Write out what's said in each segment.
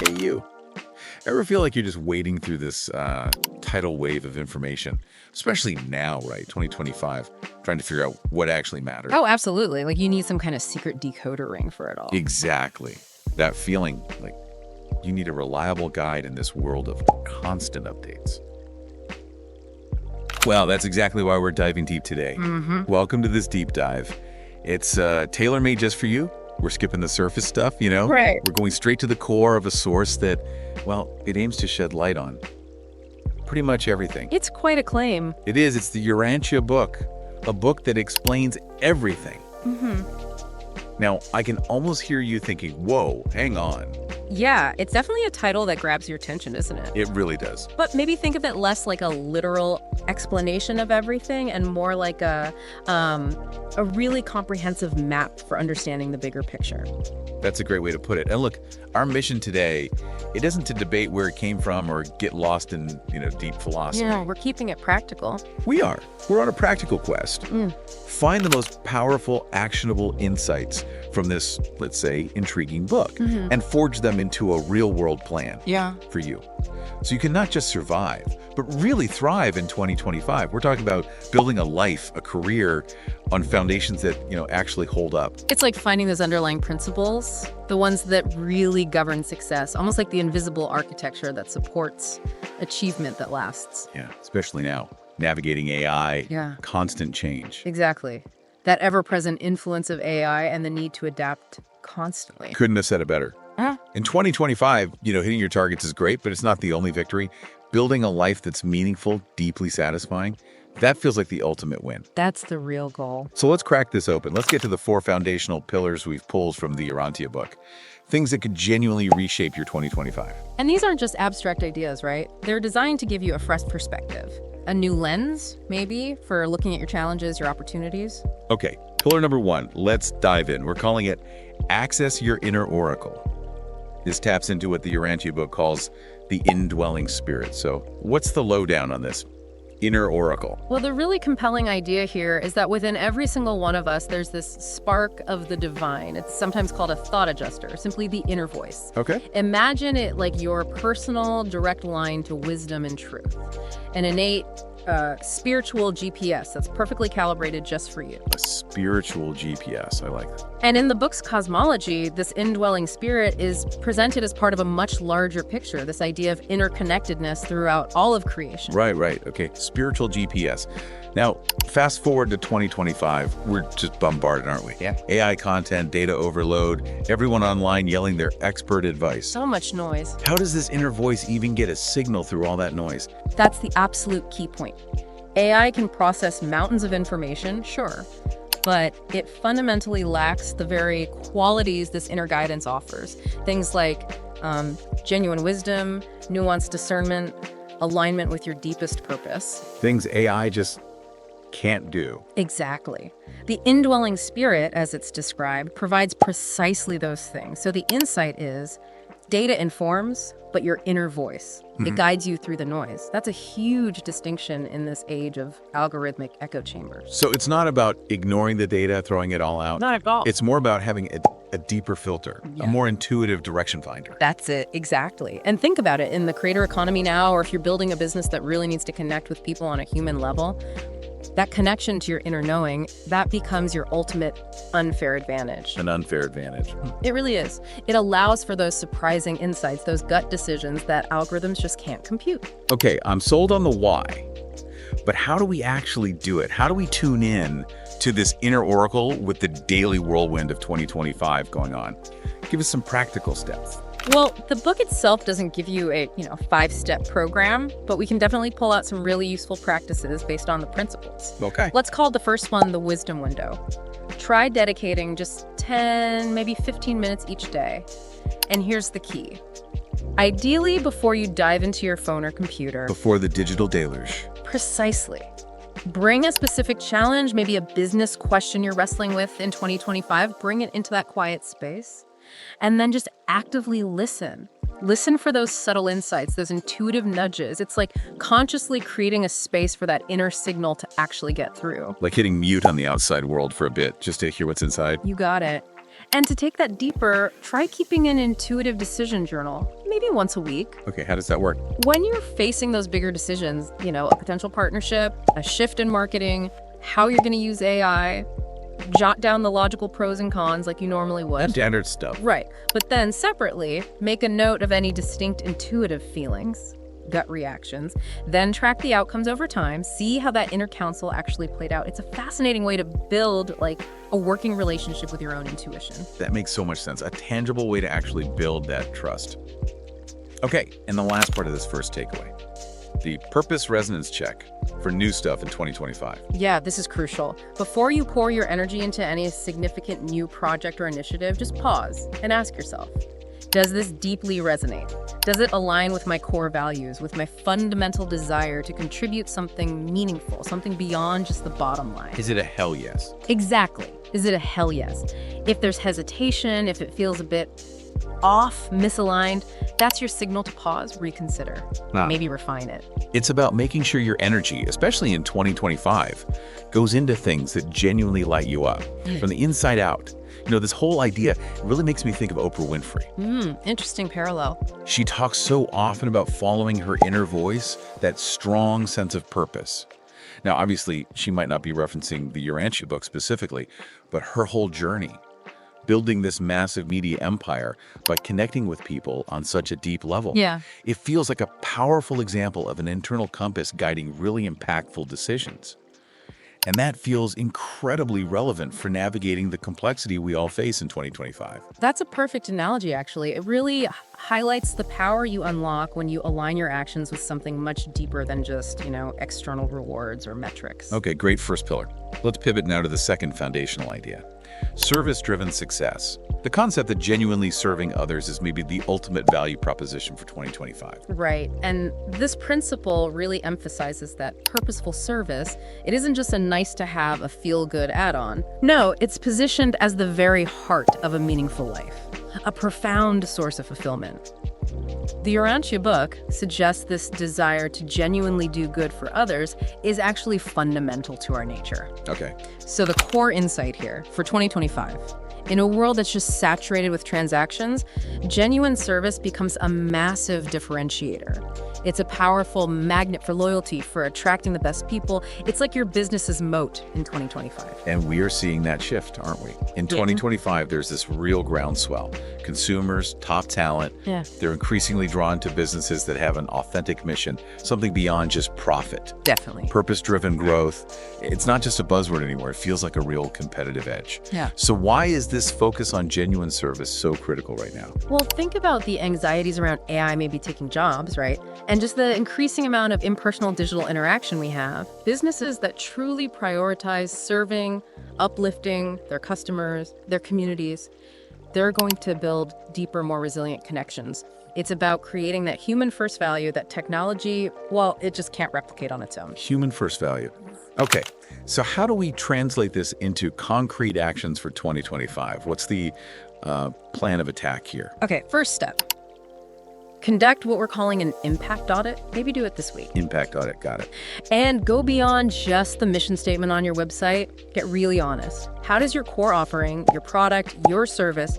Hey, you. Ever feel like you're just wading through this tidal wave of information, especially now, right? 2025, trying to figure out what actually matters. Oh, absolutely. Like you need some kind of secret decoder ring for it all. Exactly. That feeling like you need a reliable guide in this world of constant updates. Well, that's exactly why we're diving deep today. Welcome to this deep dive. It's tailor-made just for you. We're skipping the surface stuff, you know? Right. We're going straight to the core of a source that, well, it aims to shed light on pretty much everything. It's quite a claim. It is. It's the Urantia book, a book that explains everything. Now, I can almost hear you thinking, whoa, hang on. Yeah, it's definitely a title that grabs your attention, isn't it? It really does. But maybe think of it less like a literal explanation of everything and more like a really comprehensive map for understanding the bigger picture. That's a great way to put it. And look, our mission today, it isn't to debate where it came from or get lost in, deep philosophy. Yeah, we're keeping it practical. We are. We're on a practical quest. Find the most powerful, actionable insights from this, let's say, intriguing book and forge them into a real-world plan for you. So you can not just survive, but really thrive in 2025. We're talking about building a life, a career on foundations that, actually hold up. It's like finding those underlying principles, the ones that really govern success, almost like the invisible architecture that supports achievement that lasts. Yeah, especially now, navigating AI, constant change. Exactly. That ever-present influence of AI and the need to adapt constantly. Couldn't have said it better. In 2025, hitting your targets is great, but it's not the only victory. Building a life that's meaningful, deeply satisfying, that feels like the ultimate win. That's the real goal. So let's crack this open. Let's get to the 4 foundational pillars we've pulled from the Urantia book. Things that could genuinely reshape your 2025. And these aren't just abstract ideas, right? They're designed to give you a fresh perspective. A new lens, maybe, for looking at your challenges, your opportunities. Okay, pillar number 1, let's dive in. We're calling it Access Your Inner Oracle. This taps into what the Urantia book calls the indwelling spirit. So what's the lowdown on this inner oracle? Well, the really compelling idea here is that within every single one of us, there's this spark of the divine. It's sometimes called a thought adjuster, simply the inner voice. Okay. Imagine it like your personal direct line to wisdom and truth. An innate spiritual GPS that's perfectly calibrated just for you. A spiritual GPS. I like that. And in the book's cosmology, this indwelling spirit is presented as part of a much larger picture, this idea of interconnectedness throughout all of creation. Right. Okay, spiritual GPS. Now, fast forward to 2025, we're just bombarded, aren't we? Yeah. AI content, data overload, everyone online yelling their expert advice. So much noise. How does this inner voice even get a signal through all that noise? That's the absolute key point. AI can process mountains of information, sure, but it fundamentally lacks the very qualities this inner guidance offers. Things like genuine wisdom, nuanced discernment, alignment with your deepest purpose. Things AI just can't do. Exactly. The indwelling spirit, as it's described, provides precisely those things. So the insight is data informs, but your inner voice. It guides you through the noise. That's a huge distinction in this age of algorithmic echo chambers. So it's not about ignoring the data, throwing it all out. Not at all. It's more about having a deeper filter, a more intuitive direction finder. That's it, exactly. And think about it, in the creator economy now, or if you're building a business that really needs to connect with people on a human level, that connection to your inner knowing, that becomes your ultimate unfair advantage. An unfair advantage. It really is. It allows for those surprising insights, those gut decisions that algorithms just can't compute. Okay, I'm sold on the why, but how do we actually do it? How do we tune in to this inner oracle with the daily whirlwind of 2025 going on? Give us some practical steps. Well, the book itself doesn't give you a, 5-step program, but we can definitely pull out some really useful practices based on the principles. Okay. Let's call the first one the wisdom window. Try dedicating just 10, maybe 15 minutes each day. And here's the key. Ideally, before you dive into your phone or computer. Before the digital deluge. Precisely. Bring a specific challenge, maybe a business question you're wrestling with in 2025. Bring it into that quiet space. And then just actively listen. Listen for those subtle insights, those intuitive nudges. It's like consciously creating a space for that inner signal to actually get through. Like hitting mute on the outside world for a bit, just to hear what's inside. You got it. And to take that deeper, try keeping an intuitive decision journal. maybe once a week. Okay, how does that work? When you're facing those bigger decisions, a potential partnership, a shift in marketing, how you're going to use AI, jot down the logical pros and cons like you normally would. Standard stuff. Right. But then separately, make a note of any distinct intuitive feelings, gut reactions, then track the outcomes over time, see how that inner counsel actually played out. It's a fascinating way to build a working relationship with your own intuition. That makes so much sense. A tangible way to actually build that trust. Okay, and the last part of this first takeaway, the purpose resonance check for new stuff in 2025. Yeah, this is crucial. Before you pour your energy into any significant new project or initiative, just pause and ask yourself, does this deeply resonate? Does it align with my core values, with my fundamental desire to contribute something meaningful, something beyond just the bottom line? Is it a hell yes? Exactly. Is it a hell yes? If there's hesitation, if it feels a bit off, misaligned, that's your signal to pause, reconsider, maybe refine it. It's about making sure your energy, especially in 2025, goes into things that genuinely light you up from the inside out. This whole idea really makes me think of Oprah Winfrey. Interesting parallel. She talks so often about following her inner voice, that strong sense of purpose. Now, obviously, she might not be referencing the Urantia book specifically, but her whole journey, building this massive media empire by connecting with people on such a deep level. Yeah. It feels like a powerful example of an internal compass guiding really impactful decisions. And that feels incredibly relevant for navigating the complexity we all face in 2025. That's a perfect analogy, actually. It really highlights the power you unlock when you align your actions with something much deeper than just, external rewards or metrics. Okay, great first pillar. Let's pivot now to the second foundational idea. Service-driven success. The concept that genuinely serving others is maybe the ultimate value proposition for 2025. Right. And this principle really emphasizes that purposeful service, it isn't just a nice-to-have, a feel-good add-on. No, it's positioned as the very heart of a meaningful life, a profound source of fulfillment. The Urantia book suggests this desire to genuinely do good for others is actually fundamental to our nature. Okay. So the core insight here for 2025, in a world that's just saturated with transactions, genuine service becomes a massive differentiator. It's a powerful magnet for loyalty, for attracting the best people. It's like your business's moat in 2025. And we are seeing that shift, aren't we? In 2025, there's this real groundswell. Consumers, top talent, they're increasingly drawn to businesses that have an authentic mission, something beyond just profit. Definitely. Purpose-driven growth. It's not just a buzzword anymore. It feels like a real competitive edge. Yeah. So why is this focus on genuine service so critical right now? Well, think about the anxieties around AI maybe taking jobs, right? And just the increasing amount of impersonal digital interaction we have. Businesses that truly prioritize serving, uplifting their customers, their communities, they're going to build deeper, more resilient connections. It's about creating that human-first value that technology, well, it just can't replicate on its own. Human-first value. Okay, so how do we translate this into concrete actions for 2025? What's the plan of attack here? Okay, first step. Conduct what we're calling an impact audit. Maybe do it this week. Impact audit, got it. And go beyond just the mission statement on your website. Get really honest. How does your core offering, your product, your service,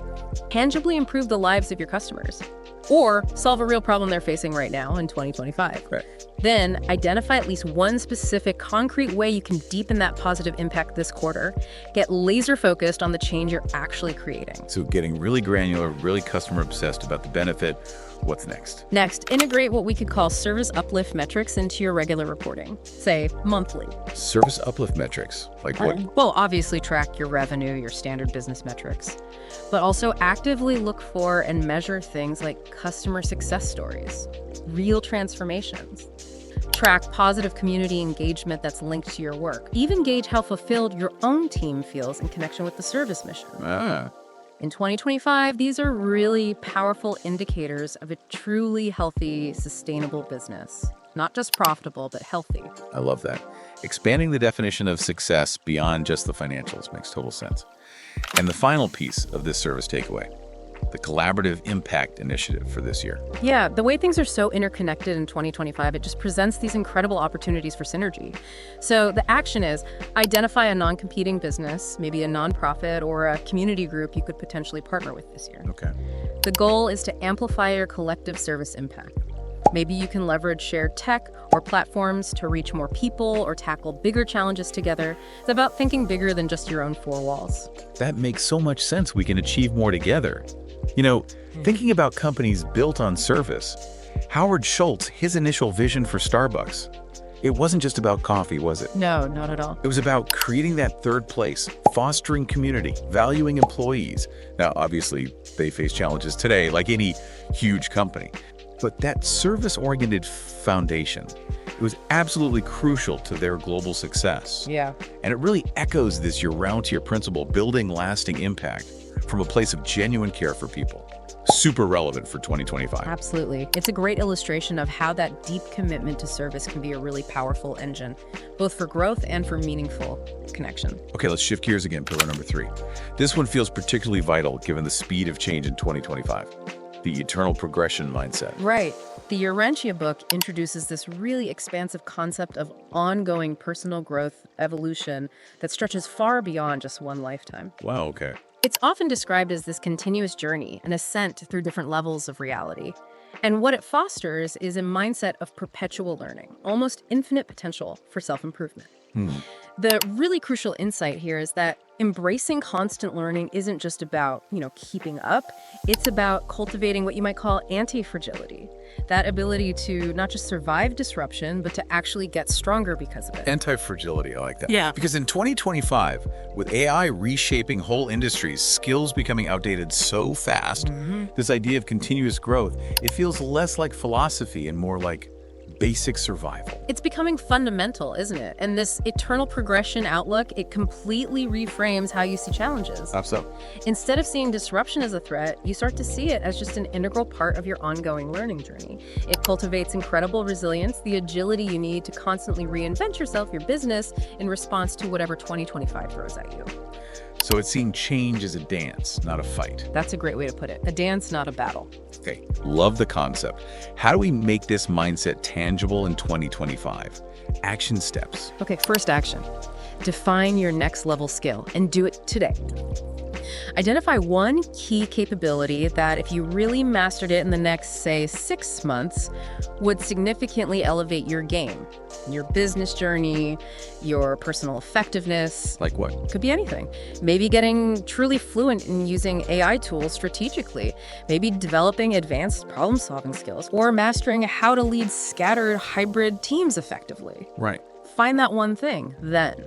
tangibly improve the lives of your customers? Or solve a real problem they're facing right now in 2025. Right. Then identify at least one specific concrete way you can deepen that positive impact this quarter. Get laser focused on the change you're actually creating. So getting really granular, really customer obsessed about the benefit. What's next? Next, integrate what we could call service uplift metrics into your regular reporting, say monthly. Service uplift metrics? Like what? Well, obviously track your revenue, your standard business metrics, but also actively look for and measure things like customer success stories, real transformations. Track positive community engagement that's linked to your work. Even gauge how fulfilled your own team feels in connection with the service mission. In 2025, these are really powerful indicators of a truly healthy, sustainable business. Not just profitable, but healthy. I love that. Expanding the definition of success beyond just the financials makes total sense. And the final piece of this service takeaway, the Collaborative Impact Initiative for this year. Yeah, the way things are so interconnected in 2025, it just presents these incredible opportunities for synergy. So the action is identify a non-competing business, maybe a nonprofit or a community group you could potentially partner with this year. Okay. The goal is to amplify your collective service impact. Maybe you can leverage shared tech or platforms to reach more people or tackle bigger challenges together. It's about thinking bigger than just your own four walls. That makes so much sense. We can achieve more together. You know, thinking about companies built on service, Howard Schultz, his initial vision for Starbucks, it wasn't just about coffee, was it? No, not at all. It was about creating that third place, fostering community, valuing employees. Now, obviously, they face challenges today, like any huge company. But that service-oriented foundation, it was absolutely crucial to their global success. Yeah. And it really echoes this Urantia principle, building lasting impact from a place of genuine care for people. Super relevant for 2025. Absolutely. It's a great illustration of how that deep commitment to service can be a really powerful engine, both for growth and for meaningful connection. Okay, let's shift gears again, pillar number 3. This one feels particularly vital given the speed of change in 2025. The eternal progression mindset. Right. The Urantia book introduces this really expansive concept of ongoing personal growth, evolution, that stretches far beyond just one lifetime. Wow, okay. It's often described as this continuous journey, an ascent through different levels of reality. And what it fosters is a mindset of perpetual learning, almost infinite potential for self-improvement. The really crucial insight here is that embracing constant learning isn't just about, keeping up. It's about cultivating what you might call anti-fragility, that ability to not just survive disruption, but to actually get stronger because of it. Anti-fragility, I like that. Yeah. Because in 2025, with AI reshaping whole industries, skills becoming outdated so fast, this idea of continuous growth, it feels less like philosophy and more like basic survival. It's becoming fundamental, isn't it? And this eternal progression outlook, it completely reframes how you see challenges. How so? Instead of seeing disruption as a threat, you start to see it as just an integral part of your ongoing learning journey. It cultivates incredible resilience, the agility you need to constantly reinvent yourself, your business, in response to whatever 2025 throws at you. So it's seeing change as a dance, not a fight. That's a great way to put it. A dance, not a battle. Okay, love the concept. How do we make this mindset tangible in 2025? Action steps. Okay, first action. Define your next level skill and do it today. Identify one key capability that, if you really mastered it in the next, say, 6 months, would significantly elevate your game, your business journey, your personal effectiveness. Like what? Could be anything. Maybe getting truly fluent in using AI tools strategically. Maybe developing advanced problem-solving skills, or mastering how to lead scattered hybrid teams effectively. Right. Find that one thing, then.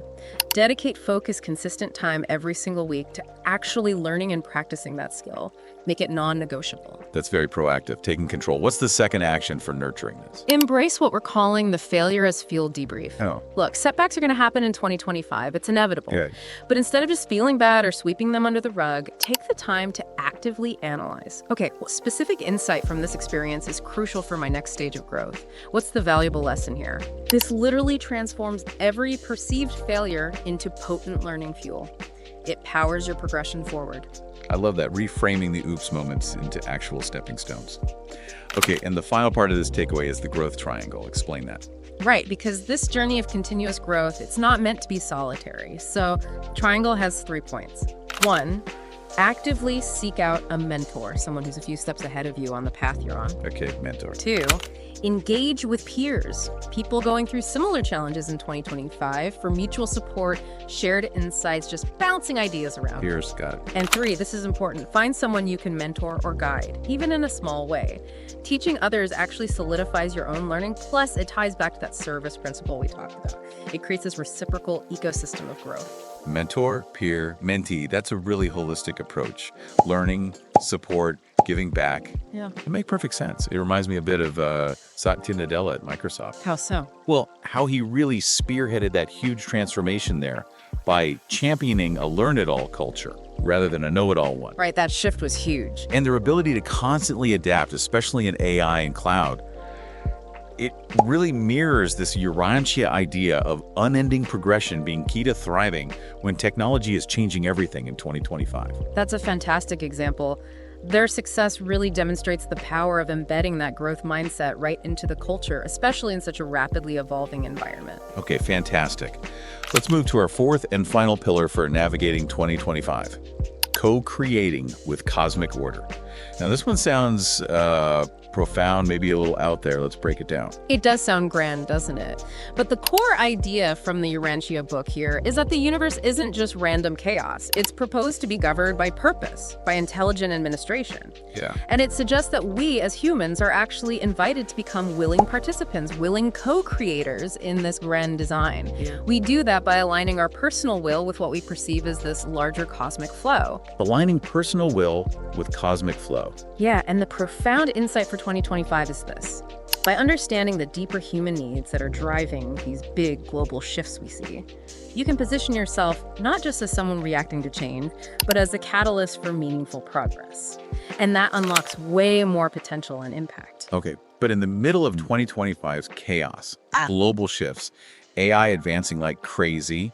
Dedicate focused, consistent time every single week to actually learning and practicing that skill. Make it non-negotiable. That's very proactive, taking control. What's the second action for nurturing this? Embrace what we're calling the failure as fuel debrief. Oh. Look, setbacks are going to happen in 2025. It's inevitable. Yeah. But instead of just feeling bad or sweeping them under the rug, take the time to actively analyze. Okay, what specific insight from this experience is crucial for my next stage of growth? What's the valuable lesson here? This literally transforms every perceived failure into potent learning fuel. It powers your progression forward. I love that, reframing the oops moments into actual stepping stones. Okay, and the final part of this takeaway is the growth triangle. Explain that. Right, because this journey of continuous growth, it's not meant to be solitary. So triangle has 3 points. 1, actively seek out a mentor, someone who's a few steps ahead of you on the path you're on. Okay, mentor. 2, engage with peers, people going through similar challenges in 2025 for mutual support, shared insights, just bouncing ideas around. Peers, got it. And 3, this is important, find someone you can mentor or guide, even in a small way. Teaching others actually solidifies your own learning, plus it ties back to that service principle we talked about. It creates this reciprocal ecosystem of growth. Mentor, peer, mentee, that's a really holistic approach. Learning, support, giving back. Yeah. It makes perfect sense. It reminds me a bit of Satya Nadella at Microsoft. How so? Well, how he really spearheaded that huge transformation there by championing a learn-it-all culture rather than a know-it-all one. Right, that shift was huge. And their ability to constantly adapt, especially in AI and cloud, it really mirrors this Urantia idea of unending progression being key to thriving when technology is changing everything in 2025. That's a fantastic example. Their success really demonstrates the power of embedding that growth mindset right into the culture, especially in such a rapidly evolving environment. Okay, fantastic. Let's move to our fourth and final pillar for navigating 2025. Co-creating with cosmic order. Now, this one sounds profound, maybe a little out there. Let's break it down. It does sound grand, doesn't it? But the core idea from the Urantia book here is that the universe isn't just random chaos. It's proposed to be governed by purpose, by intelligent administration. Yeah. And it suggests that we, as humans, are actually invited to become willing participants, willing co-creators in this grand design. Yeah. We do that by aligning our personal will with what we perceive as this larger cosmic flow. Aligning personal will with cosmic flow. Yeah, and the profound insight for 2025 is this. By understanding the deeper human needs that are driving these big global shifts we see, you can position yourself not just as someone reacting to change, but as a catalyst for meaningful progress. And that unlocks way more potential and impact. Okay, but in the middle of 2025's chaos, global shifts, AI advancing like crazy,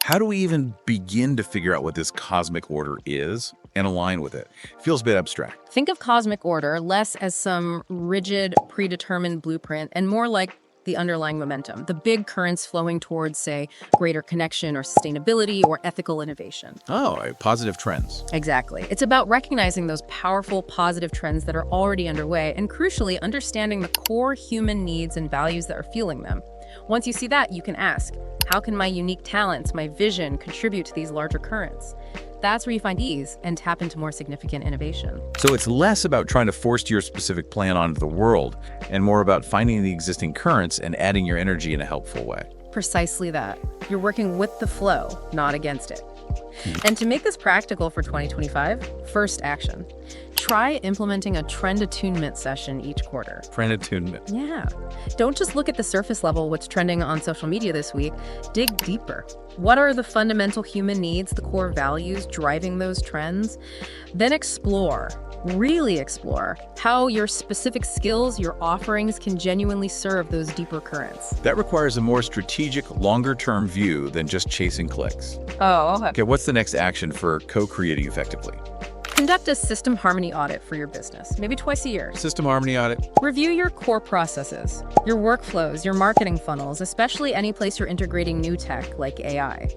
how do we even begin to figure out what this cosmic order is and align with it? Feels a bit abstract. Think of cosmic order less as some rigid, predetermined blueprint and more like the underlying momentum, the big currents flowing towards, say, greater connection or sustainability or ethical innovation. Oh, positive trends. Exactly. It's about recognizing those powerful positive trends that are already underway and, crucially, understanding the core human needs and values that are fueling them. Once you see that, you can ask, how can my unique talents, my vision, contribute to these larger currents? That's where you find ease and tap into more significant innovation. So it's less about trying to force your specific plan onto the world and more about finding the existing currents and adding your energy in a helpful way. Precisely that. You're working with the flow, not against it. And to make this practical for 2025, first action. Try implementing a trend attunement session each quarter. Trend attunement. Yeah. Don't just look at the surface level, what's trending on social media this week. Dig deeper. What are the fundamental human needs, the core values driving those trends? Then explore, really explore, how your specific skills, your offerings can genuinely serve those deeper currents. That requires a more strategic, longer-term view than just chasing clicks. Oh, okay. Okay, what's the next action for co-creating effectively? Conduct a system harmony audit for your business, maybe twice a year. System harmony audit. Review your core processes, your workflows, your marketing funnels, especially any place you're integrating new tech like AI.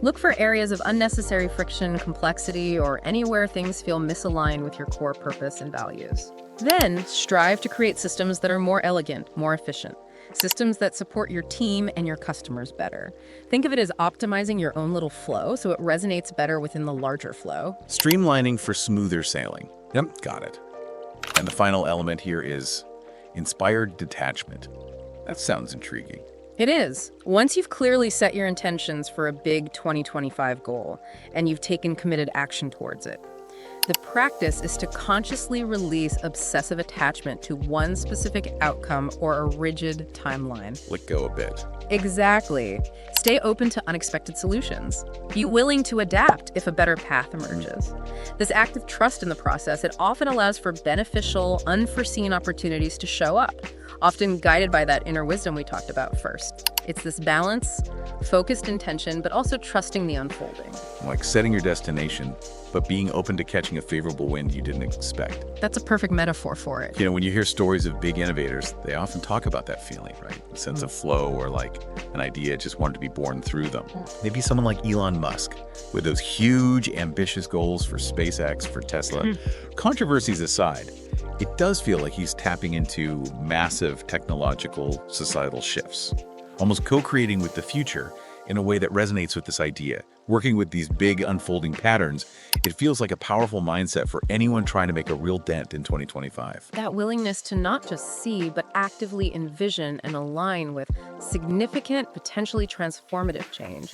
Look for areas of unnecessary friction, complexity, or anywhere things feel misaligned with your core purpose and values. Then, strive to create systems that are more elegant, more efficient. Systems that support your team and your customers better. Think of it as optimizing your own little flow so it resonates better within the larger flow. Streamlining for smoother sailing. Yep, got it. And the final element here is inspired detachment. That sounds intriguing. It is. Once you've clearly set your intentions for a big 2025 goal and you've taken committed action towards it, the practice is to consciously release obsessive attachment to one specific outcome or a rigid timeline. Let go a bit. Exactly. Stay open to unexpected solutions. Be willing to adapt if a better path emerges. This act of trust in the process, it often allows for beneficial, unforeseen opportunities to show up, often guided by that inner wisdom we talked about first. It's this balance, focused intention, but also trusting the unfolding. Like setting your destination, but being open to catching a favorable wind you didn't expect. That's a perfect metaphor for it. You know, when you hear stories of big innovators, they often talk about that feeling, right? A sense of flow or like an idea just wanted to be born through them. Maybe someone like Elon Musk with those huge, ambitious goals for SpaceX, for Tesla. Controversies aside, it does feel like he's tapping into massive technological societal shifts, almost co-creating with the future in a way that resonates with this idea. Working with these big unfolding patterns, it feels like a powerful mindset for anyone trying to make a real dent in 2025. That willingness to not just see, but actively envision and align with significant, potentially transformative change.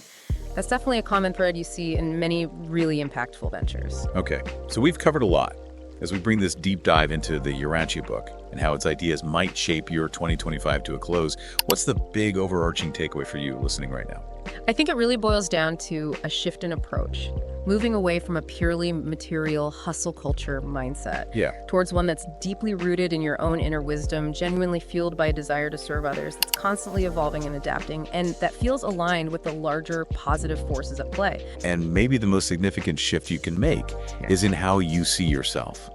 That's definitely a common thread you see in many really impactful ventures. Okay, so we've covered a lot. As we bring this deep dive into the Urantia book and how its ideas might shape your 2025 to a close, what's the big overarching takeaway for you listening right now? I think it really boils down to a shift in approach, moving away from a purely material hustle culture mindset towards one that's deeply rooted in your own inner wisdom, genuinely fueled by a desire to serve others, that's constantly evolving and adapting, and that feels aligned with the larger positive forces at play. And maybe the most significant shift you can make is in how you see yourself.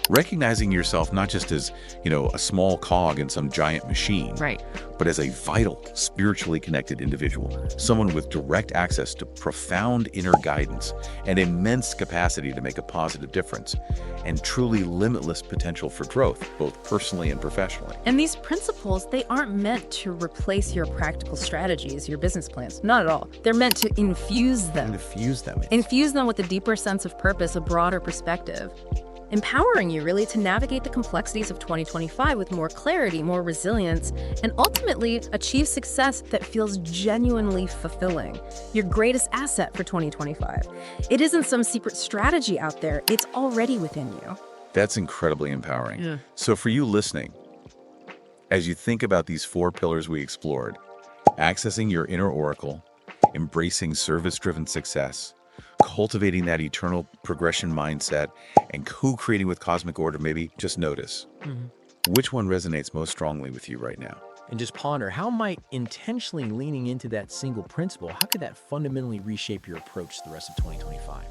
Recognizing yourself not just as, a small cog in some giant machine, Right. but as a vital, spiritually connected individual, someone with direct access to profound inner guidance and immense capacity to make a positive difference, and truly limitless potential for growth, both personally and professionally. And these principles, they aren't meant to replace your practical strategies, your business plans. Not at all. They're meant to infuse them. Infuse them with a deeper sense of purpose, a broader perspective. Empowering you really to navigate the complexities of 2025 with more clarity, more resilience, and ultimately achieve success that feels genuinely fulfilling. Your greatest asset for 2025. It isn't some secret strategy out there, it's already within you. That's incredibly empowering. Yeah. So for you listening, as you think about these 4 pillars we explored, accessing your inner oracle, embracing service-driven success, cultivating that eternal progression mindset, and co-creating with cosmic order, maybe just notice. Which one resonates most strongly with you right now? And just ponder, how might intentionally leaning into that single principle, how could that fundamentally reshape your approach to the rest of 2025?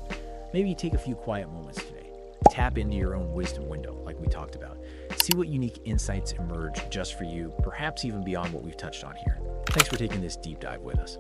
Maybe take a few quiet moments today. Tap into your own wisdom window, like we talked about. See what unique insights emerge just for you, perhaps even beyond what we've touched on here. Thanks for taking this deep dive with us.